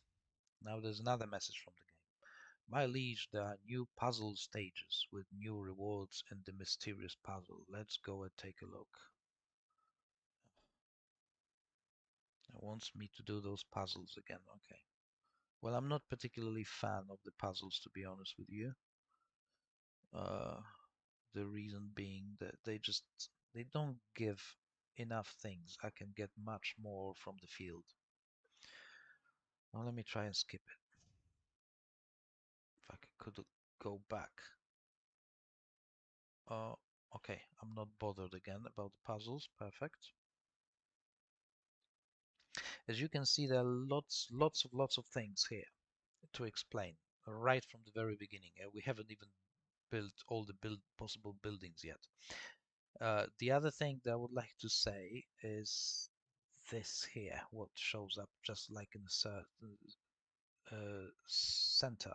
Now there's another message from the game. My liege, there are new puzzle stages with new rewards in the mysterious puzzle. Let's go and take a look. It wants me to do those puzzles again. Okay. Well, I'm not particularly fan of the puzzles, to be honest with you. Uh, the reason being that they don't give enough things. I can get much more from the field. Well, let me try and skip it. If I could go back. Oh, okay. I'm not bothered again about the puzzles. Perfect. As you can see, there are lots of things here to explain right from the very beginning. We haven't even built all the possible buildings yet. The other thing that I would like to say is this here, what shows up just like in the center.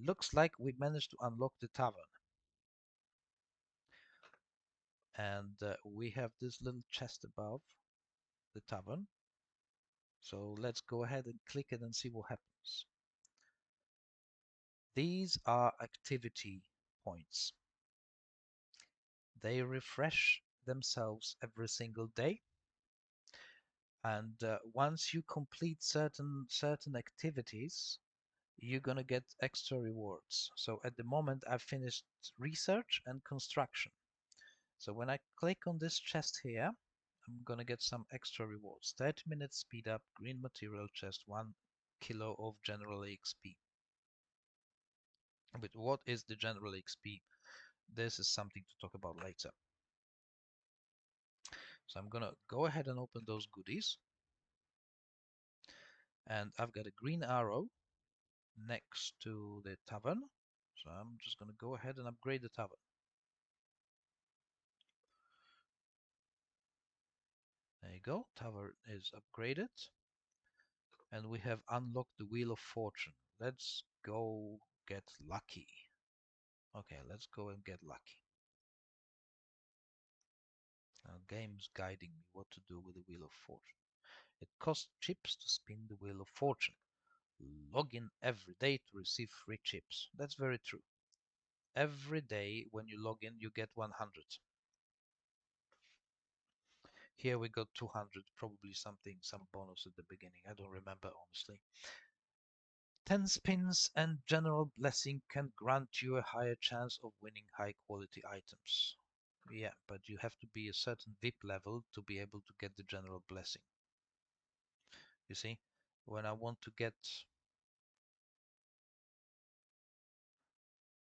Looks like we managed to unlock the tavern. And we have this little chest above the tavern. So let's go ahead and click it and see what happens. These are activity points. They refresh themselves every single day. And once you complete certain activities, you're gonna get extra rewards. So at the moment, I've finished research and construction. So when I click on this chest here, I'm gonna get some extra rewards. 30 minutes speed up, green material chest, 1 kilo of general XP. But what is the general XP? This is something to talk about later. So I'm gonna go ahead and open those goodies. And I've got a green arrow next to the tavern. So I'm just gonna go ahead and upgrade the tavern. There you go, tavern is upgraded. And we have unlocked the Wheel of Fortune. Let's go get lucky. Okay, let's go and get lucky. Now, game's guiding me what to do with the Wheel of Fortune. It costs chips to spin the Wheel of Fortune. Log in every day to receive free chips. That's very true. Every day when you log in, you get 100. Here we got 200, probably some bonus at the beginning. I don't remember, honestly. 10 spins and general blessing can grant you a higher chance of winning high quality items. Yeah, but you have to be a certain VIP level to be able to get the general blessing. You see, when I want to get,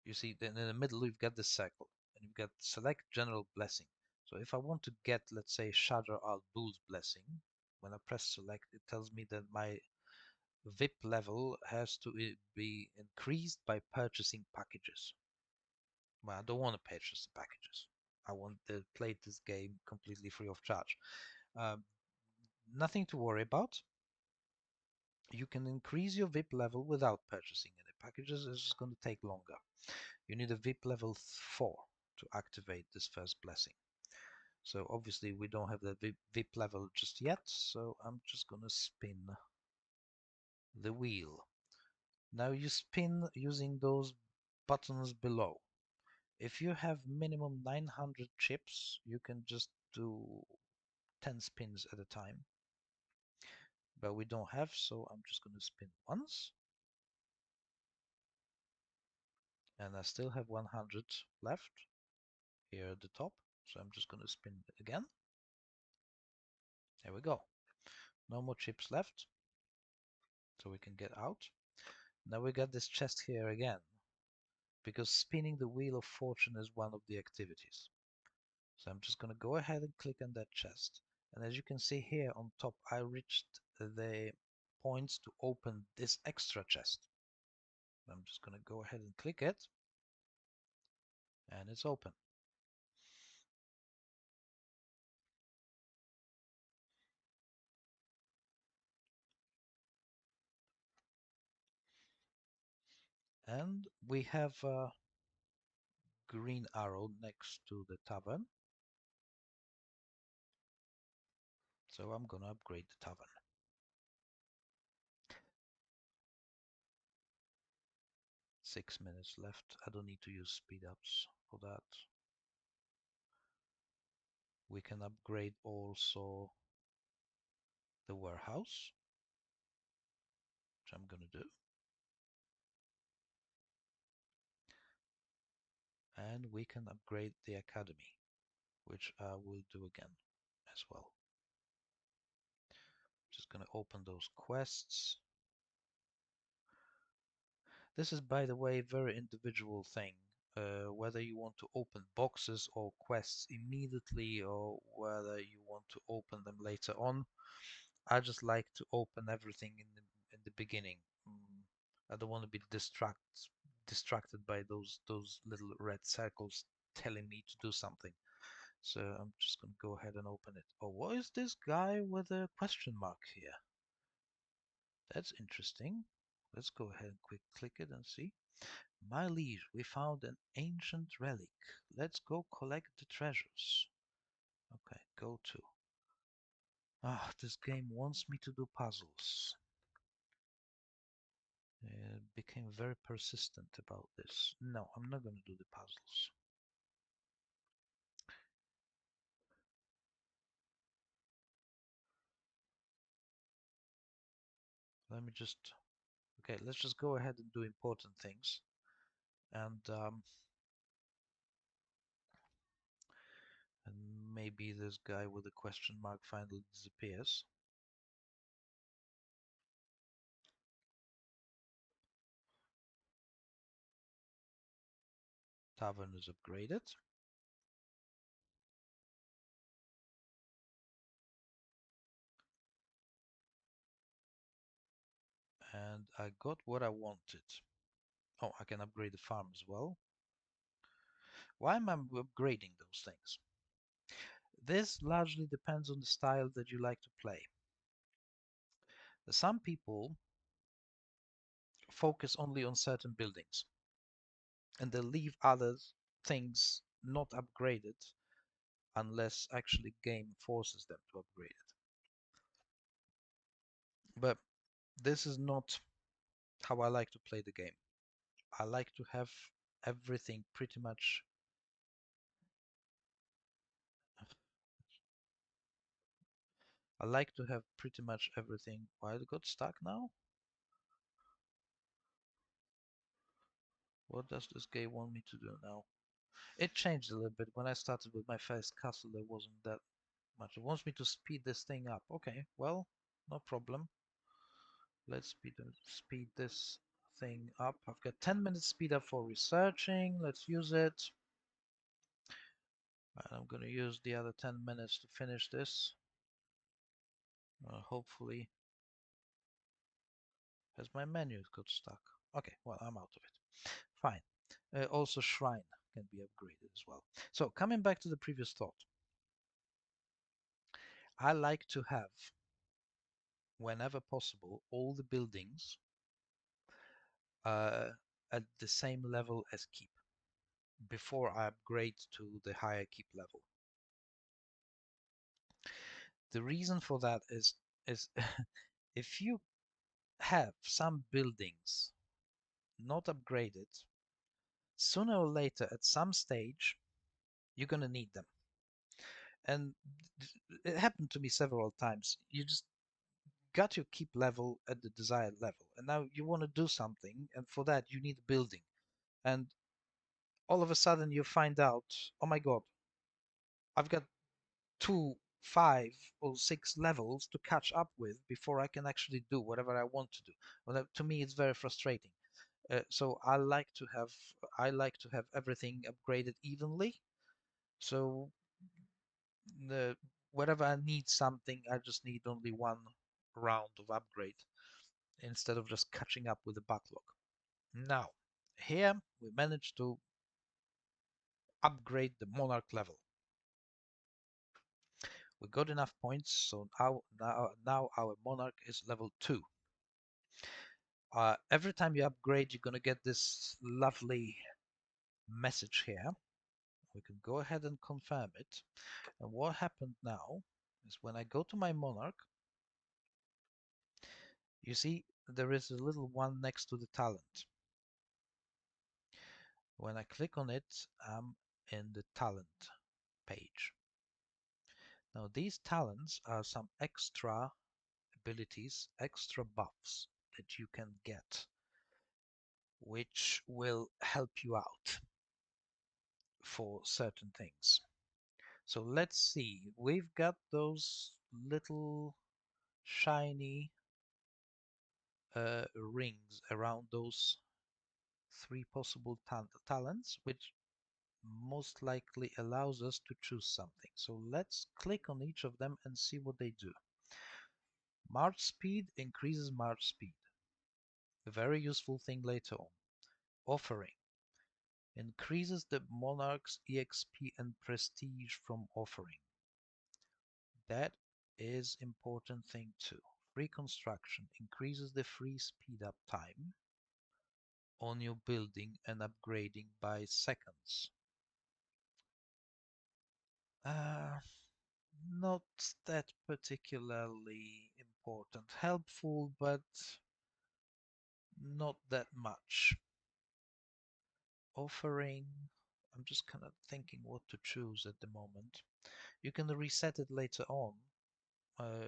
you see, then in the middle you've got the circle, and you've got select general blessing. So if I want to get, let's say, Shadar al-Dul's blessing, when I press select, it tells me that my VIP level has to be increased by purchasing packages. Well, I don't want to purchase the packages. I want to play this game completely free of charge. Um, Nothing to worry about. You can increase your VIP level without purchasing any packages. It's just going to take longer. You need a VIP level 4 to activate this first blessing. So obviously we don't have the VIP level just yet, so I'm just going to spin the wheel. Now you spin using those buttons below. If you have minimum 900 chips, you can just do 10 spins at a time. But we don't have, so I'm just going to spin once. And I still have 100 left here at the top. So I'm just going to spin it again. There we go. No more chips left. So we can get out. Now we got this chest here again, because spinning the Wheel of Fortune is one of the activities. So I'm just going to go ahead and click on that chest. And as you can see here on top, I reached the points to open this extra chest. I'm just going to go ahead and click it, and it's open. And we have a green arrow next to the tavern. So I'm going to upgrade the tavern. 6 minutes left. I don't need to use speed ups for that. We can upgrade also the warehouse, which I'm going to do. And we can upgrade the academy, which I will do again as well. Just going to open those quests. This is, by the way, a very individual thing. Whether you want to open boxes or quests immediately, or whether you want to open them later on. I just like to open everything in the beginning. I don't want to be distracted by those little red circles telling me to do something. So I'm just going to go ahead and open it. Oh, what is this guy with a question mark here? That's interesting. Let's go ahead and quick click it and see. My liege, we found an ancient relic. Let's go collect the treasures. Okay, go to. Ah, this game wants me to do puzzles. Became very persistent about this. No, I'm not going to do the puzzles. Let me just... Okay, let's just go ahead and do important things. And maybe this guy with a question mark finally disappears. Tavern is upgraded. And I got what I wanted. Oh, I can upgrade the farm as well. Why am I upgrading those things? This largely depends on the style that you like to play. Some people focus only on certain buildings and they leave other things not upgraded unless actually game forces them to upgrade it. But this is not how I like to play the game. I like to have everything pretty much. I like to have pretty much everything. Why it got stuck now? What does this game want me to do now? It changed a little bit. When I started with my first castle, there wasn't that much. It wants me to speed this thing up. Okay, well, no problem. Let's speed this thing up. I've got 10 minutes speed up for researching. Let's use it. And I'm going to use the other 10 minutes to finish this. Hopefully, has my menu got stuck? Okay, well, I'm out of it. Fine. Also, Shrine can be upgraded as well. So, coming back to the previous thought, I like to have, whenever possible, all the buildings uh, at the same level as keep before I upgrade to the higher keep level. The reason for that is if you have some buildings not upgraded, sooner or later at some stage you're going to need them. And it happened to me several times. You just got your keep level at the desired level, and now you want to do something, and for that you need a building. And all of a sudden you find out, oh my god, I've got 2, 5, or 6 levels to catch up with before I can actually do whatever I want to do. Well, that, to me, it's very frustrating. So I like to have everything upgraded evenly. So the wherever I need something, I just need only one round of upgrade instead of just catching up with the backlog. Now, here we managed to upgrade the Monarch level. We got enough points, so now our Monarch is level 2. Every time you upgrade, you're going to get this lovely message here. We can go ahead and confirm it. And what happened now is when I go to my Monarch, you see there is a little one next to the talent. When I click on it, I'm in the talent page. Now these talents are some extra abilities, extra buffs that you can get, which will help you out for certain things. So let's see, we've got those little shiny rings around those 3 possible talents, which most likely allows us to choose something. So let's click on each of them and see what they do. March speed increases march speed. A very useful thing later on. Offering increases the monarch's EXP and prestige from offering. That is important thing too. Free construction increases the free speed up time on your building and upgrading by seconds. Uh, Not that particularly important. Helpful, but not that much. Offering, I'm just kind of thinking what to choose at the moment. You can reset it later on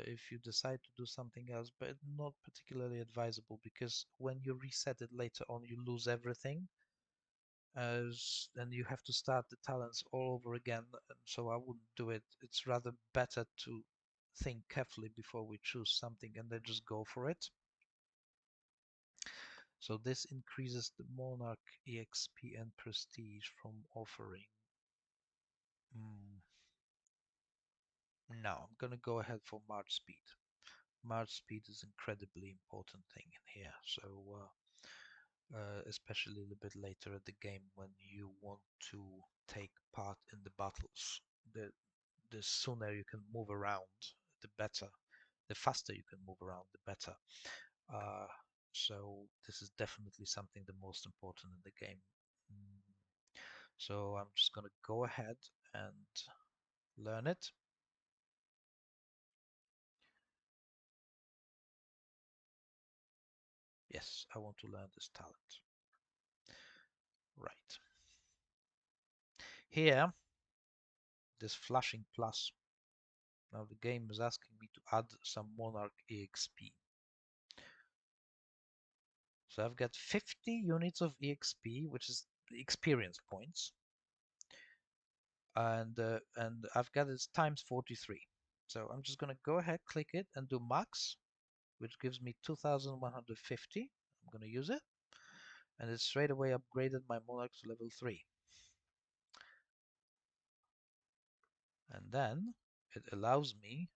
if you decide to do something else, but not particularly advisable because when you reset it later on, you lose everything. And you have to start the talents all over again. And so I wouldn't do it. It's rather better to think carefully before we choose something and then just go for it. So this increases the Monarch EXP and prestige from offering. Mm, no, I'm gonna go ahead for March speed. March speed is incredibly important thing in here. So especially a little bit later at the game when you want to take part in the battles. The sooner you can move around, the better. The faster you can move around, the better. Uh, so this is definitely something the most important in the game. Mm, So I'm just going to go ahead and learn it. Yes, I want to learn this talent. Right. Here, this flashing plus. Now the game is asking me to add some Monarch EXP. So I've got 50 units of EXP, which is experience points, and I've got it times 43. So I'm just going to go ahead, click it, and do max, which gives me 2,150. I'm going to use it, and it straight away upgraded my Monarch to level 3. And then it allows me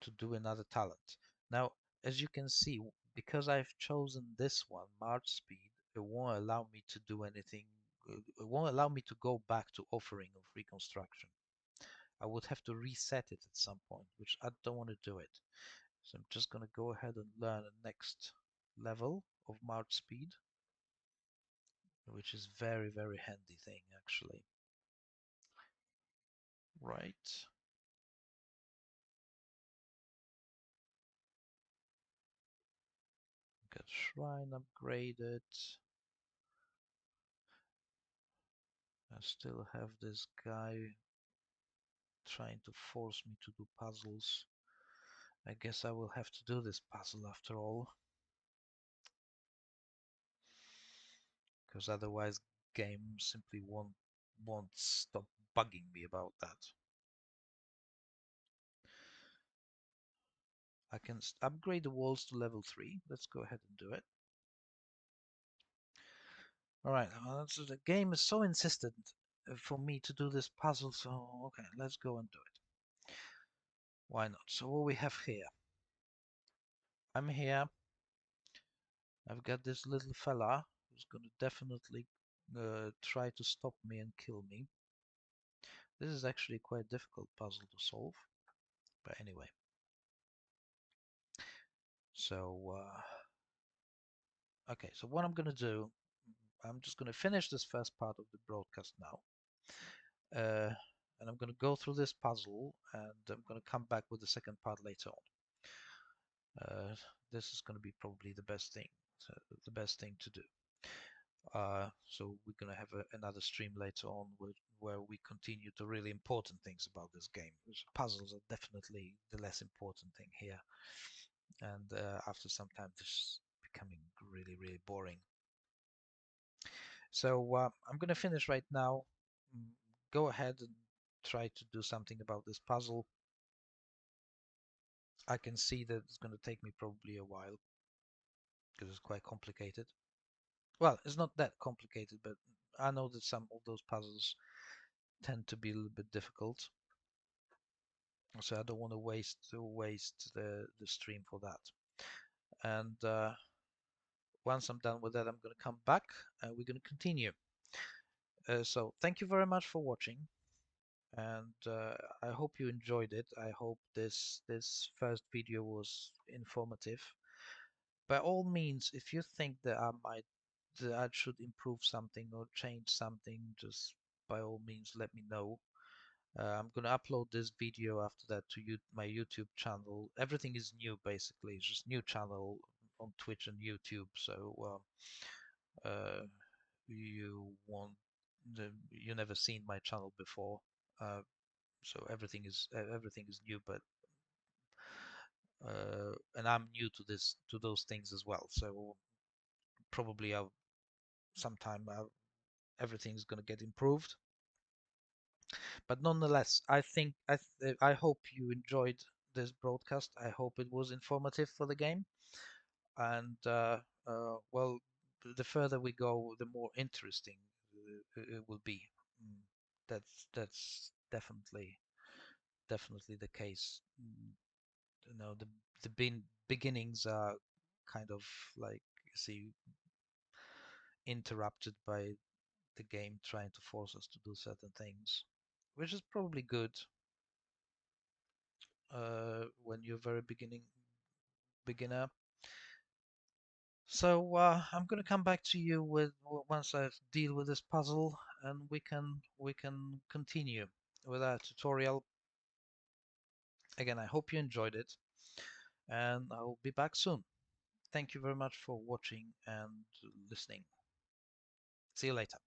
to do another talent. Now, as you can see, because I've chosen this one, March Speed, it won't allow me to do anything. It won't allow me to go back to offering of reconstruction. I would have to reset it at some point, which I don't want to do it. So I'm just going to go ahead and learn the next level of March Speed, which is very, very handy thing actually. Right. Get Shrine upgraded. I still have this guy trying to force me to do puzzles. I guess I will have to do this puzzle after all, because otherwise game simply won't stop bugging me about that. I can upgrade the walls to level 3. Let's go ahead and do it. Alright, so the game is so insistent for me to do this puzzle, so okay, let's go and do it. Why not? So what we have here. I'm here. I've got this little fella who's going to definitely try to stop me and kill me. This is actually quite a difficult puzzle to solve. But anyway. So, okay, so what I'm going to do, I'm just going to finish this first part of the broadcast now. And I'm going to go through this puzzle and I'm going to come back with the second part later on. This is going to be probably the best thing to do. So we're going to have another stream later on where we continue the really important things about this game. Puzzles are definitely the less important thing here. And after some time, this is becoming really, really boring. So I'm going to finish right now. Go ahead and try to do something about this puzzle. I can see that it's going to take me probably a while because it's quite complicated. Well, it's not that complicated, but I know that some of those puzzles tend to be a little bit difficult. So I don't want to waste the stream for that. And once I'm done with that, I'm going to come back and we're going to continue. So thank you very much for watching, and I hope you enjoyed it. I hope this first video was informative. By all means, if you think that I should improve something or change something, just by all means let me know. I'm gonna upload this video after that to my YouTube channel. Everything is new basically. It's just new channel on Twitch and YouTube. So you never seen my channel before. So everything is new, but and I'm new to those things as well. So probably everything's gonna get improved. But nonetheless, I hope you enjoyed this broadcast. I hope it was informative for the game, and well, the further we go, the more interesting it will be. Mm, that's definitely the case. You know, the beginnings are kind of like, see, interrupted by the game trying to force us to do certain things, which is probably good when you're very beginner. So I'm gonna come back to you with once I deal with this puzzle, and we can continue with our tutorial. Again, I hope you enjoyed it, and I'll be back soon. Thank you very much for watching and listening. See you later.